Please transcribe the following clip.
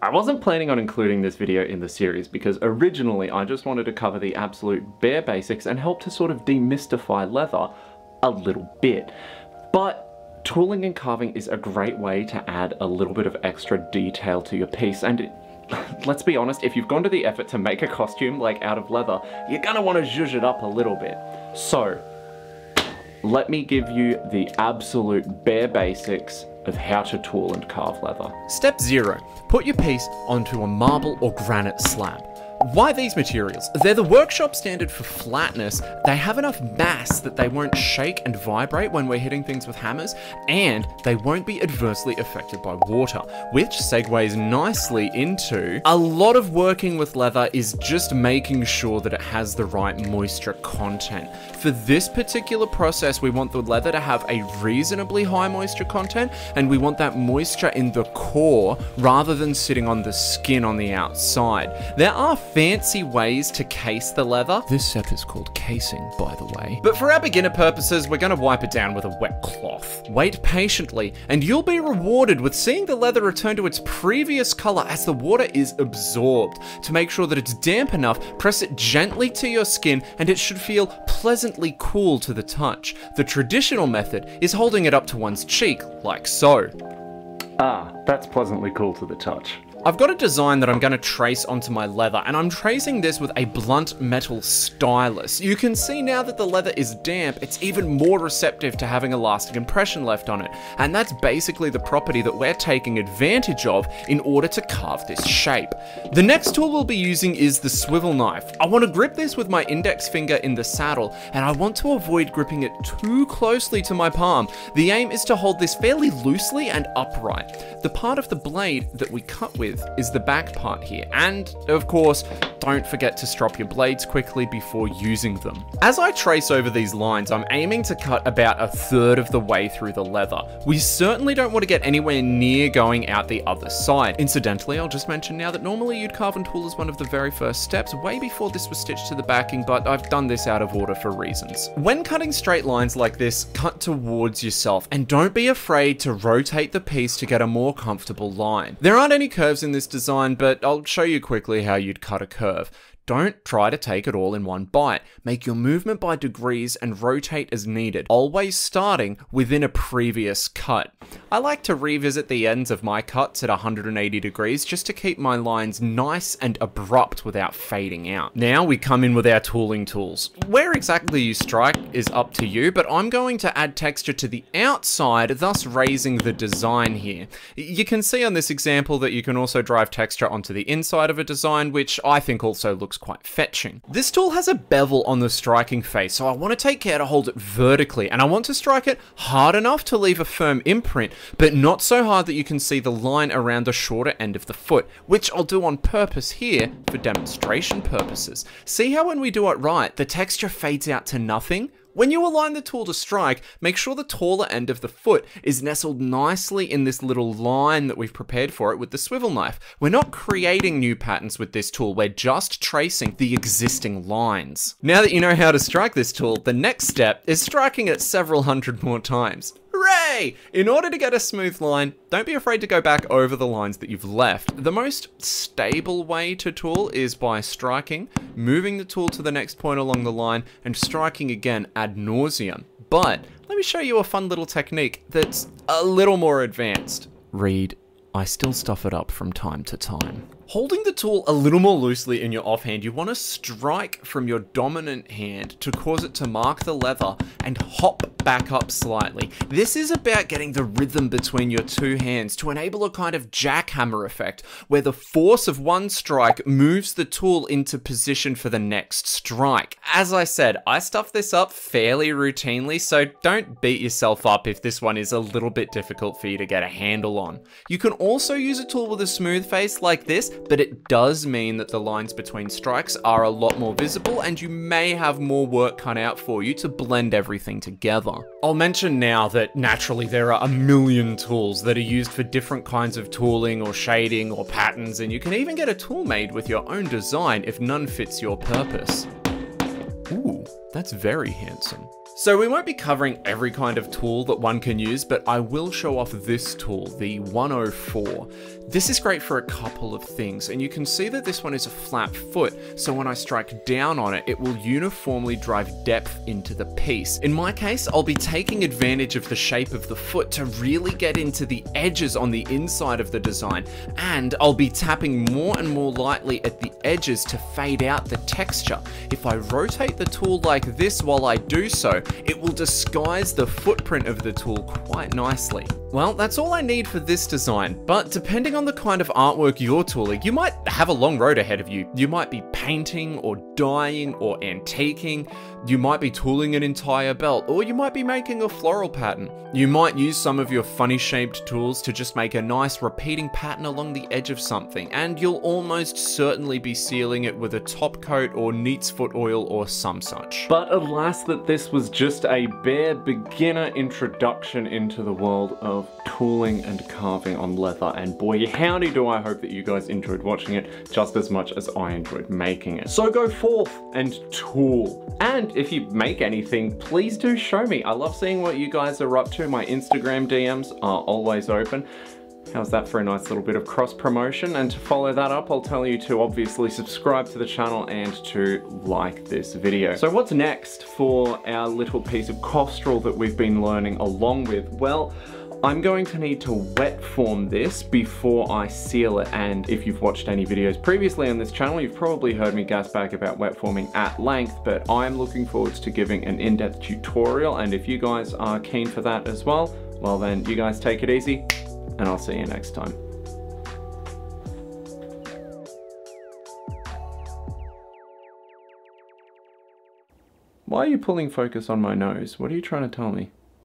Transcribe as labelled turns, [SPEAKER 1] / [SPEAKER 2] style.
[SPEAKER 1] I wasn't planning on including this video in the series because originally I just wanted to cover the absolute bare basics and help to sort of demystify leather a little bit. But tooling and carving is a great way to add a little bit of extra detail to your piece, and let's be honest, if you've gone to the effort to make a costume like out of leather, you're gonna want to zhuzh it up a little bit. So let me give you the absolute bare basics of how to tool and carve leather.
[SPEAKER 2] Step 0. Put your piece onto a marble or granite slab. Why these materials? They're the workshop standard for flatness. They have enough mass that they won't shake and vibrate when we're hitting things with hammers, and they won't be adversely affected by water, which segues nicely into a lot of working with leather is just making sure that it has the right moisture content. For this particular process, we want the leather to have a reasonably high moisture content, and we want that moisture in the core rather than sitting on the skin on the outside. There are fancy ways to case the leather. This step is called casing, by the way. But for our beginner purposes, we're gonna wipe it down with a wet cloth. Wait patiently, and you'll be rewarded with seeing the leather return to its previous color as the water is absorbed. To make sure that it's damp enough, press it gently to your skin, and it should feel pleasantly cool to the touch. The traditional method is holding it up to one's cheek, like so.
[SPEAKER 1] Ah, that's pleasantly cool to the touch.
[SPEAKER 2] I've got a design that I'm going to trace onto my leather, and I'm tracing this with a blunt metal stylus. You can see now that the leather is damp, it's even more receptive to having a lasting impression left on it, and that's basically the property that we're taking advantage of in order to carve this shape. The next tool we'll be using is the swivel knife. I want to grip this with my index finger in the saddle, and I want to avoid gripping it too closely to my palm. The aim is to hold this fairly loosely and upright. The part of the blade that we cut with is the back part here, and of course, don't forget to strop your blades quickly before using them. As I trace over these lines, I'm aiming to cut about 1/3 of the way through the leather. We certainly don't want to get anywhere near going out the other side. Incidentally, I'll just mention now that normally you'd carve and tool as one of the very first steps, way before this was stitched to the backing, but I've done this out of order for reasons. When cutting straight lines like this, cut towards yourself, and don't be afraid to rotate the piece to get a more comfortable line. There aren't any curves in this design, but I'll show you quickly how you'd cut a curve. Don't try to take it all in one bite. Make your movement by degrees and rotate as needed, always starting within a previous cut. I like to revisit the ends of my cuts at 180 degrees just to keep my lines nice and abrupt without fading out. Now we come in with our tooling tools. Where exactly you strike is up to you, but I'm going to add texture to the outside, thus raising the design here. You can see on this example that you can also drive texture onto the inside of a design, which I think also looks quite fetching. This tool has a bevel on the striking face, so I want to take care to hold it vertically, and I want to strike it hard enough to leave a firm imprint, but not so hard that you can see the line around the shorter end of the foot, which I'll do on purpose here for demonstration purposes. See how when we do it right, the texture fades out to nothing? When you align the tool to strike, make sure the taller end of the foot is nestled nicely in this little line that we've prepared for it with the swivel knife. We're not creating new patterns with this tool, we're just tracing the existing lines. Now that you know how to strike this tool, the next step is striking it several hundred more times. Hooray! In order to get a smooth line, don't be afraid to go back over the lines that you've left. The most stable way to tool is by striking, moving the tool to the next point along the line, and striking again ad nauseum. But let me show you a fun little technique that's a little more advanced. Read, I still stuff it up from time to time. Holding the tool a little more loosely in your offhand, you want to strike from your dominant hand to cause it to mark the leather and hop back up slightly. This is about getting the rhythm between your two hands to enable a kind of jackhammer effect, where the force of one strike moves the tool into position for the next strike. As I said, I stuff this up fairly routinely, so don't beat yourself up if this one is a little bit difficult for you to get a handle on. You can also use a tool with a smooth face like this, but it does mean that the lines between strikes are a lot more visible, and you may have more work cut out for you to blend everything together. I'll mention now that naturally there are a million tools that are used for different kinds of tooling or shading or patterns, and you can even get a tool made with your own design if none fits your purpose. Ooh, that's very handsome. So we won't be covering every kind of tool that one can use, but I will show off this tool, the 104. This is great for a couple of things, and you can see that this one is a flat foot, so when I strike down on it, it will uniformly drive depth into the piece. In my case, I'll be taking advantage of the shape of the foot to really get into the edges on the inside of the design, and I'll be tapping more and more lightly at the edges to fade out the texture. If I rotate the tool like this while I do so, it will disguise the footprint of the tool quite nicely. Well, that's all I need for this design, but depending on the kind of artwork you're tooling, you might have a long road ahead of you. You might be painting or dyeing or antiquing, you might be tooling an entire belt, or you might be making a floral pattern. You might use some of your funny shaped tools to just make a nice repeating pattern along the edge of something, and you'll almost certainly be sealing it with a top coat or neat's foot oil or some such.
[SPEAKER 1] But alas that this was just a bare beginner introduction into the world of tooling and carving on leather, and boy howdy do I hope that you guys enjoyed watching it just as much as I enjoyed making it. So go forth and tool. And if you make anything, please do show me. I love seeing what you guys are up to. My Instagram DMs are always open. How's that for a nice little bit of cross promotion? And to follow that up, I'll tell you to obviously subscribe to the channel and to like this video. So what's next for our little piece of costrel that we've been learning along with? Well, I'm going to need to wet form this before I seal it, and if you've watched any videos previously on this channel, you've probably heard me gas back about wet forming at length, but I'm looking forward to giving an in-depth tutorial, and if you guys are keen for that as well, well then you guys take it easy, and I'll see you next time. Why are you pulling focus on my nose? What are you trying to tell me?